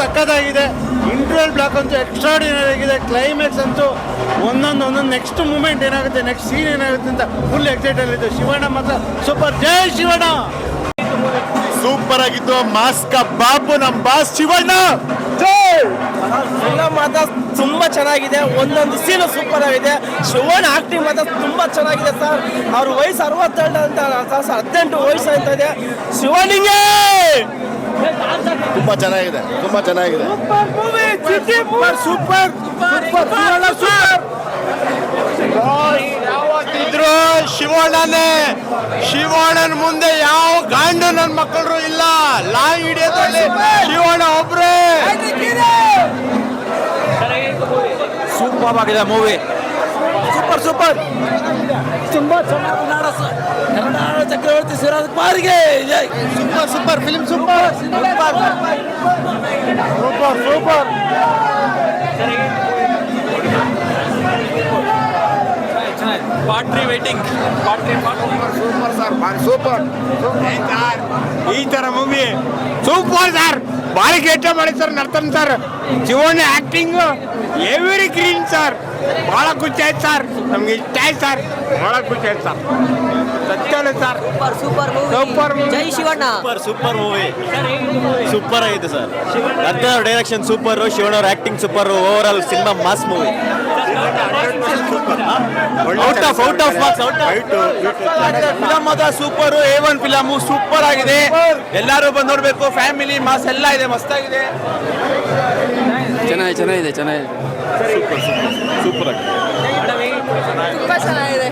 ಸಕ್ಕತ್ತಾಗಿದೆ. Interval block ಅಂತೂ extraordinary ಆಗಿದೆ. ಕ್ಲೈಮ್ಯಾಕ್ಸ್ ಅಂತೂ ಒಂದೊಂದು ನೆಕ್ಸ್ಟ್ ಮೂಮೆಂಟ್ ಏನಾಗುತ್ತೆ, ನೆಕ್ಸ್ಟ್ ಸೀನ್ ಏನಾಗುತ್ತೆ ಅಂತ ಫುಲ್ ಎಕ್ಸೈಟೆಡ್ ಇದೆ. ಶಿವಣ್ಣ ಮಾತ್ರ ಸೂಪರ್. ಜೈ ಶಿವಣ್ಣ. ಸೂಪರ್ ಆಗಿತ್ತು. ಮಾಸ್ಕ ಬಾಬು ನಮ್ಮ ಬಾಸ್ ಶಿವಣ್ಣ. ಎಲ್ಲ ಮಾತ್ರ ತುಂಬಾ ಚೆನ್ನಾಗಿದೆ. ಒಂದೊಂದು ಸೀನು ಸೂಪರ್ ಆಗಿದೆ. ಶಿವಣ್ಣ ಆಕ್ಟಿಂಗ್ ಮಾತ್ರ ತುಂಬಾ ಚೆನ್ನಾಗಿದೆ ಸರ್. ಅವ್ರ ವಯಸ್ಸು 62 ಅಂತ 18 ವಯಸ್ಸು ಅಂತ ಇದೆ. ಶಿವಣ್ಣಿಗೆ ತುಂಬಾ ಚೆನ್ನಾಗಿದೆ, ತುಂಬಾ ಚೆನ್ನಾಗಿದೆ. ಸೂಪರ್ ಯಾವತ್ತಿದ್ರು ಶಿವಣ್ಣನೇ. ಶಿವಣ್ಣನ ಮುಂದೆ ಯಾವ ಗಾಂಡು ನನ್ನ ಮಕ್ಕಳು ಇಲ್ಲ. ಲಾಂಗ್ ಹಿಡಿಯೋದ್ರಲ್ಲಿ ಶಿವಣ್ಣ ಒಬ್ರೇ. ಸೂಪರ್ ಆಗಿದೆ ಮೂವಿ. ಸೂಪರ್ ತುಂಬಾ ಚೆನ್ನಾಗಿ ಕನ್ನಡ ಚಕ್ರವರ್ತಿ ಶಿವರಾಜಕುಮಾರ್ಗೆ super film. Super. Part 3 waiting. Super sir, super. ಈ ತರ ಮೂವಿ ಸೂಪರ್ ಸರ್. ಭಾರಿ ಗೇಟ ಮಾಡಿ sir. Narthan sir, Shivanna acting evergreen sir. ಬಹಳ ಖುಷಿ ಆಯ್ತು ಸರ್. ನಮ್ಗೆ ಇಷ್ಟ ಆಯ್ತು ಸರ್. ಬಹಳ ಖುಷಿ ಆಯ್ತು ಸರ್. ಸತ್ಯನೇ sir. Super movie. Jai Shivanna. Super movie. Super ಆಗಿದೆ ಸರ್. ನರ್ತನ್ ಅವ್ರ ಡೈರೆಕ್ಷನ್ ಸೂಪರ್, ಶಿವಣ್ಣ ಅವ್ರ acting super. Overall cinema mass movie. Out of marks. Film ಮಾತ್ರ ಸೂಪರ್. A1 ಫಿಲಮ್ ಸೂಪರ್ ಆಗಿದೆ. ಎಲ್ಲರೂ ಬಂದು ನೋಡ್ಬೇಕು. ಫ್ಯಾಮಿಲಿ ಮಾಸ್ ಎಲ್ಲ ಇದೆ. ಮಸ್ತಾಗಿದೆ. ಚೆನ್ನಾಗಿದೆ. ಸೂಪರ್ ಆಗಿದೆ. ತುಂಬಾ ಚೆನ್ನಾಗಿದೆ.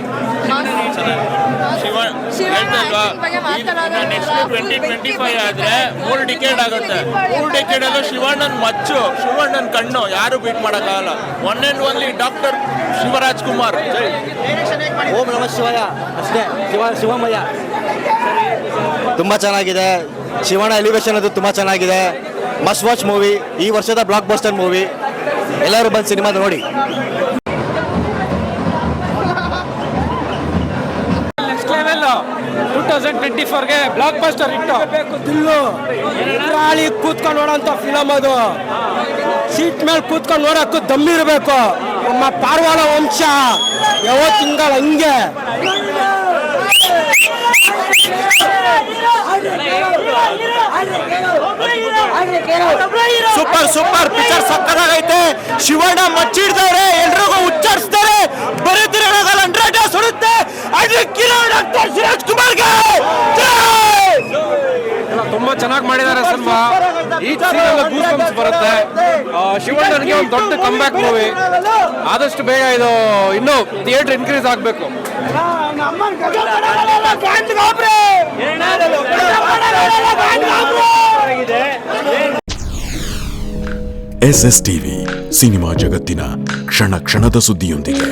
ನೆಕ್ಸ್ಟ್ 2025 ಆದ್ರೆ 3 ಡಿಕೇಡ್ ಆಗುತ್ತೆ. 3 ಡಿಕೇಡ್ ಅಲ್ಲೂ ಶಿವಣ್ಣನ್ ಮಚ್ಚು, ಶಿವಣ್ಣನ್ ಕಣ್ಣು ಯಾರು ಬೀಟ್ ಮಾಡಕ್ಕಾಗಲ್ಲ. One and only doctor Shivarajkumar. ಓಂ ನಮಃ ಶಿವಾಯ. ಅಷ್ಟೇ. ಶಿವಮಯ್ಯ ತುಂಬ ಚೆನ್ನಾಗಿದೆ. ಶಿವಣ್ಣ ಎಲಿವೇಶನ್ ಅದು ತುಂಬ ಚೆನ್ನಾಗಿದೆ. Must watch movie. ಈ ವರ್ಷದ ಬ್ಲಾಕ್ ಬಸ್ಟರ್ ಮೂವಿ. ಎಲ್ಲರೂ ಬಂದು ಸಿನಿಮಾ ನೋಡಿ. ನೆಕ್ಸ್ಟ್ ಲೆವೆಲ್ 2024ಗೆ ಬ್ಲಾಕ್ ಬಸ್ಟರ್ ಇಟ್ಟು ದಿಲ್ಲು ರಾಳಿ ಕೂತ್ಕೊಂಡು ನೋಡೋಂಥ ಫಿಲಮ್ ಅದು. ಸೀಟ್ ಮೇಲೆ ಕೂತ್ಕೊಂಡು ನೋಡೋಕ್ಕೂ ದಮ್ಮಿರಬೇಕು. ನಮ್ಮ ಪಾರ್ವಾಳ ವಂಶ ಯಾವತ್ತು ತಿಂಗಳ ಹಂಗೆ ಸೂಪರ್ ಪಿಕ್ಚರ್ ಸಕ್ಕತ್ತಾಗೈತೆ. ಶಿವಣ್ಣ ಮಚ್ಚಿಡ್ತಾರೆ, ಎಲ್ರಿಗೂ ಉಚ್ಚರಿಸ್ತಾರೆ. ಬರೀತಿರೋಗಲ್ಲ 100 ಡೇಸ್ ಸುಡುತ್ತೆ. ಅದು ಕಿರಣ್ ಡಾಕ್ಟರ್ ಶಿವರಾಜ್ಕುಮಾರ್ಗೆ ತುಂಬಾ ಚೆನ್ನಾಗಿ ಮಾಡಿದ್ದಾರೆ ಸಿನಿಮಾ. ಈ ಸೀನಲ್ಲಿ ಗೂಸ್ಬಂಪ್ಸ್ ಬರುತ್ತೆ. ಶಿವಣ್ಣನಿಗೆ ಒಂದು ದೊಡ್ಡ ಕಂಬ್ಯಾಕ್ ಮೂವಿ. ಆದಷ್ಟು ಬೇಗ ಇದು ಇನ್ನೂ ಥಿಯೇಟರ್ ಇನ್ಕ್ರೀಸ್ ಆಗಬೇಕು. SSTV ಸಿನಿಮಾ ಜಗತ್ತಿನ ಕ್ಷಣ ಕ್ಷಣದ ಸುದ್ದಿಯೊಂದಿಗೆ.